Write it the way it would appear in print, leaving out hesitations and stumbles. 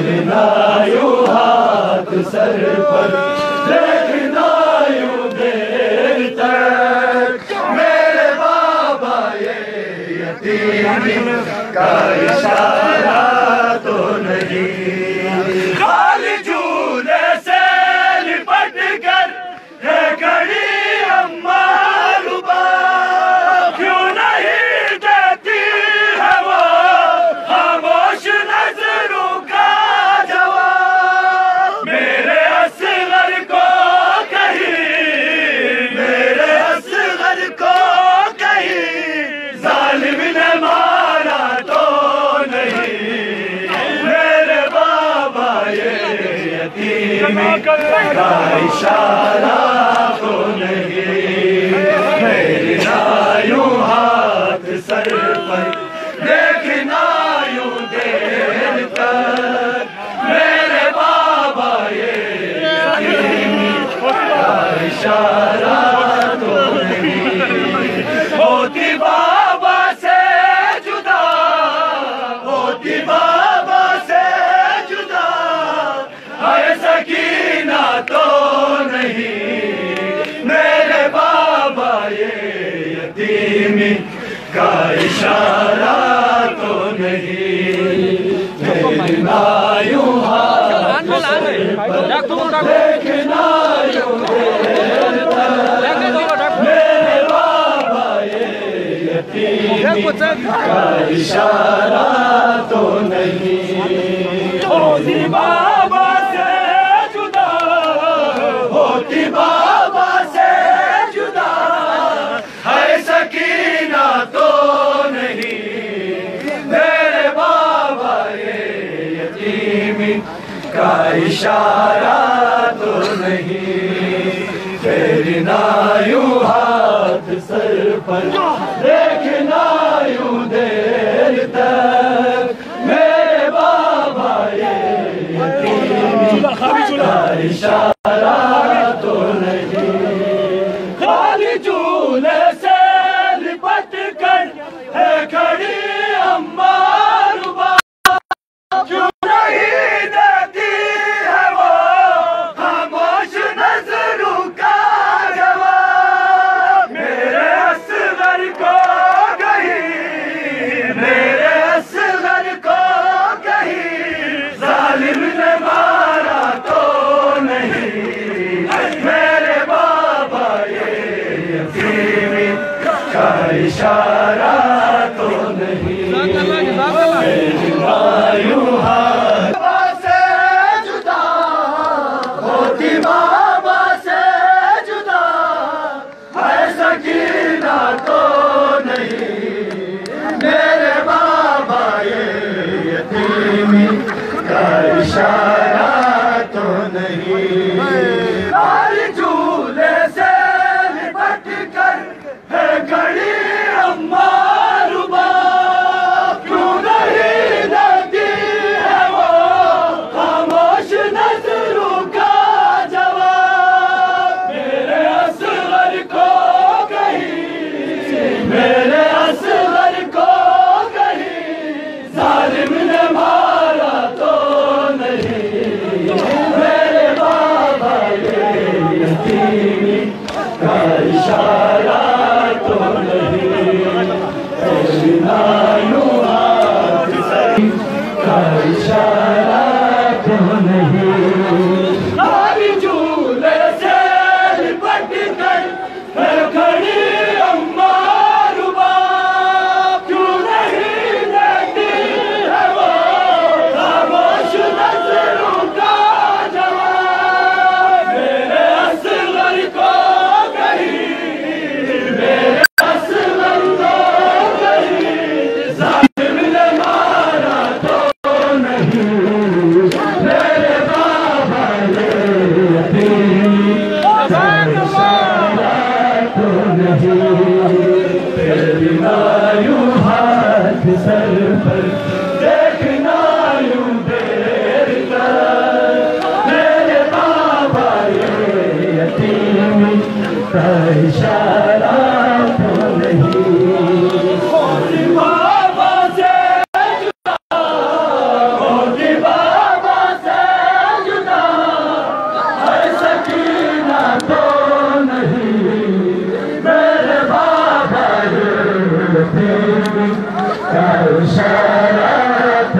फेरना यूं हाथ सर पर, देखना यूं देर तक मेरे बाबा ये यतीम का इशारा तो नहीं। खाली झूले से लिपट कर है खड़ी अम्मा रुबा, क्यों नहीं देती है वो खामोश नजरों का जवाब। मेरे असगर को कहीं, मेरे असगर को कहीं जालिम ने मारा तो नहीं। मेरे बाबा ये यतीम का इशारा तो नहीं। फेरना यूं हाथ सर पर, देखना यूं देर तक मेरे बाबा ये यतीम का इशारा तो नहीं। होती बाबा से जुदा, होती बाबा से जुदा, हाय सकीना तो नहीं। मेरे बाबा ये यतीम का इशारा तो नहीं। फेरना यूं हाथ सर पर, देखना यूं देर तक मेरे बाबा ये यतीम का इशारा तो नहीं। होती बाबा से जुदा, होती बाबा से जुदा, है सकीना तो नहीं। मेरे बाबा ये यतीम का इशारा तो नहीं। फेरना यूं हाथ सर पर, देखना यूं देर तक मेरे बाबा ये यतीम का इशारा तो नहीं। खाली झूले से लिपट कर है खड़ी अम्मा रुबा, क्यों नहीं देती है वो खामोश नजरों का जवाब। मेरे असगर को कहीं, मेरे असगर को कहीं जालिम ने मारा तो नहीं। मेरे बाबा ये यतीम का इशारा तो नहीं। फेरना यूं हाथ से जुदा, होती बाबा से जुदा, है सकीना तो नहीं। मेरे बाबा ये यतीम का इशारा तो नहीं। खाली झूले से लिपट कर है खड़ी अम्मा रुबा, क्यों नहीं देती है वो खामोश नजरों का जवाब। मेरे असगर को कहीं, मेरे असगर को कहीं जालिम ने मारा तो नहीं। मेरे बाबा ये यतीम का इशारा तो नहीं। फेरना यूं हाथ सर का इशारा तो नहीं। खाली झूले से लिपट कर है खड़ी अम्मा रुबा, क्यों नहीं देती है वो खामोश नजरों का जवाब। मेरे असगर को कहीं, मेरे असगर को कहीं जालिम ने मारा तो नहीं। मेरे बाबा ये यतीम का इशारा तो नहीं। फेरना यूं हाथ सर पर, देखना यूं देर तक मेरे बाबा ये यतीम का इशारा तो नहीं। होती बाबा से जुदा, होती शराब